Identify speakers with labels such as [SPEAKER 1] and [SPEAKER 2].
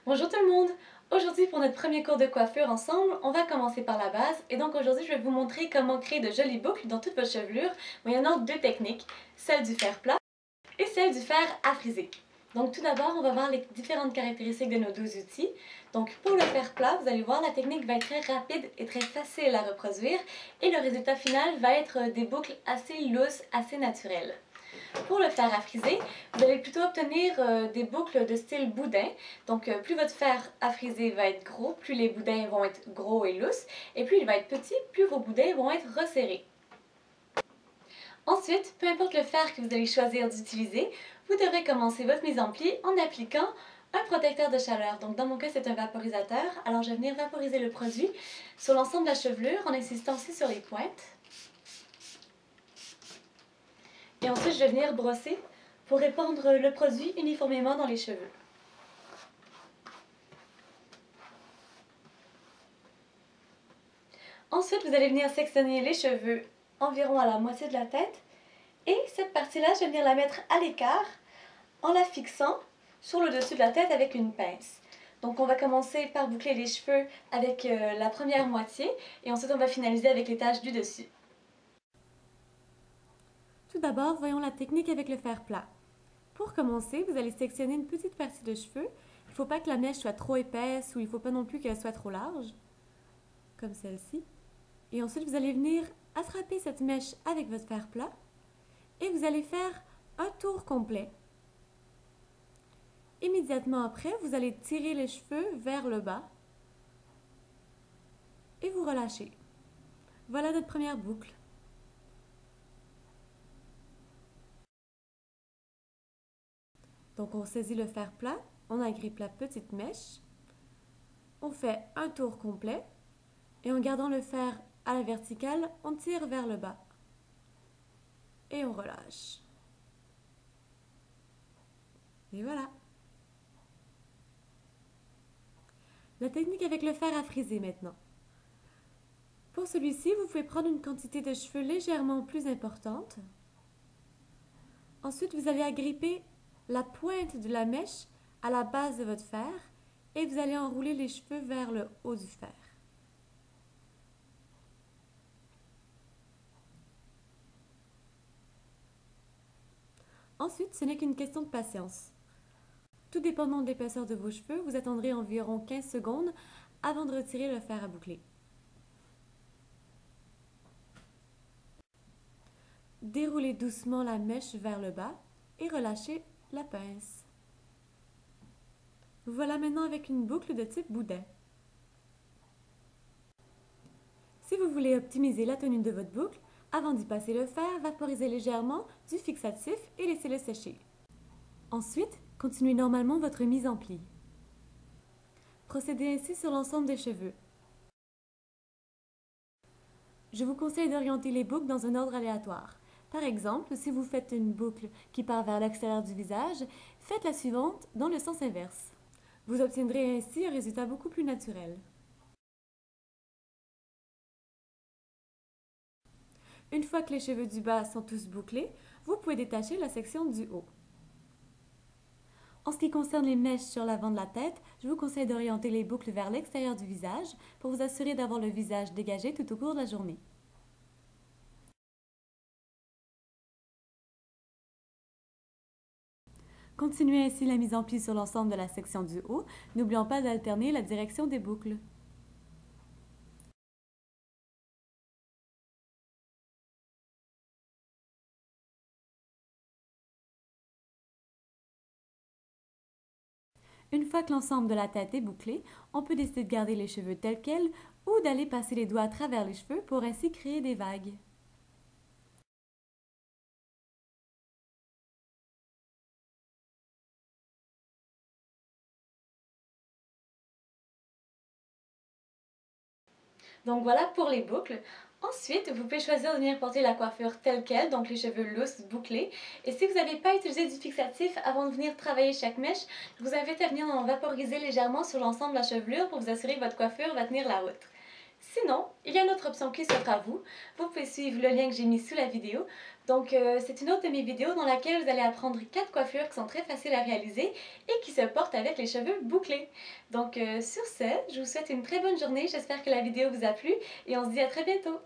[SPEAKER 1] Bonjour tout le monde! Aujourd'hui pour notre premier cours de coiffure ensemble, on va commencer par la base et donc aujourd'hui je vais vous montrer comment créer de jolies boucles dans toute votre chevelure moyennant deux techniques, celle du fer plat et celle du fer à friser. Donc tout d'abord on va voir les différentes caractéristiques de nos deux outils. Donc pour le fer plat, vous allez voir la technique va être très rapide et très facile à reproduire et le résultat final va être des boucles assez lousses, assez naturelles. Pour le fer à friser, vous allez plutôt obtenir des boucles de style boudin. Donc plus votre fer à friser va être gros, plus les boudins vont être gros et lousses. Et plus il va être petit, plus vos boudins vont être resserrés. Ensuite, peu importe le fer que vous allez choisir d'utiliser, vous devrez commencer votre mise en pli en appliquant un protecteur de chaleur. Donc dans mon cas, c'est un vaporisateur. Alors je vais venir vaporiser le produit sur l'ensemble de la chevelure en insistant aussi sur les pointes. Et ensuite, je vais venir brosser pour répandre le produit uniformément dans les cheveux. Ensuite, vous allez venir sectionner les cheveux environ à la moitié de la tête. Et cette partie-là, je vais venir la mettre à l'écart en la fixant sur le dessus de la tête avec une pince. Donc on va commencer par boucler les cheveux avec la première moitié et ensuite on va finaliser avec les taches du dessus. Tout d'abord, voyons la technique avec le fer plat. Pour commencer, vous allez sectionner une petite partie de cheveux. Il ne faut pas que la mèche soit trop épaisse ou il ne faut pas non plus qu'elle soit trop large, comme celle-ci. Et ensuite, vous allez venir attraper cette mèche avec votre fer plat et vous allez faire un tour complet. Immédiatement après, vous allez tirer les cheveux vers le bas et vous relâchez. Voilà notre première boucle. Donc on saisit le fer plat, on agrippe la petite mèche, on fait un tour complet et en gardant le fer à la verticale, on tire vers le bas et on relâche. Et voilà. La technique avec le fer à friser maintenant. Pour celui-ci, vous pouvez prendre une quantité de cheveux légèrement plus importante. Ensuite, vous allez agripper la pointe de la mèche à la base de votre fer et vous allez enrouler les cheveux vers le haut du fer. Ensuite, ce n'est qu'une question de patience. Tout dépendant de l'épaisseur de vos cheveux, vous attendrez environ 15 secondes avant de retirer le fer à boucler. Déroulez doucement la mèche vers le bas et relâchez la pince. Voilà maintenant avec une boucle de type boudin. Si vous voulez optimiser la tenue de votre boucle, avant d'y passer le fer, vaporisez légèrement du fixatif et laissez-le sécher. Ensuite, continuez normalement votre mise en pli. Procédez ainsi sur l'ensemble des cheveux. Je vous conseille d'orienter les boucles dans un ordre aléatoire. Par exemple, si vous faites une boucle qui part vers l'extérieur du visage, faites la suivante dans le sens inverse. Vous obtiendrez ainsi un résultat beaucoup plus naturel. Une fois que les cheveux du bas sont tous bouclés, vous pouvez détacher la section du haut. En ce qui concerne les mèches sur l'avant de la tête, je vous conseille d'orienter les boucles vers l'extérieur du visage pour vous assurer d'avoir le visage dégagé tout au cours de la journée. Continuez ainsi la mise en pli sur l'ensemble de la section du haut, n'oubliant pas d'alterner la direction des boucles. Une fois que l'ensemble de la tête est bouclé, on peut décider de garder les cheveux tels quels ou d'aller passer les doigts à travers les cheveux pour ainsi créer des vagues. Donc voilà pour les boucles. Ensuite, vous pouvez choisir de venir porter la coiffure telle qu'elle, donc les cheveux lousses, bouclés. Et si vous n'avez pas utilisé du fixatif avant de venir travailler chaque mèche, je vous invite à venir en vaporiser légèrement sur l'ensemble de la chevelure pour vous assurer que votre coiffure va tenir la route. Sinon, il y a une autre option qui s'offre à vous. Vous pouvez suivre le lien que j'ai mis sous la vidéo. Donc, c'est une autre de mes vidéos dans laquelle vous allez apprendre 4 coiffures qui sont très faciles à réaliser et qui se portent avec les cheveux bouclés. Donc, sur ce, je vous souhaite une très bonne journée. J'espère que la vidéo vous a plu et on se dit à très bientôt.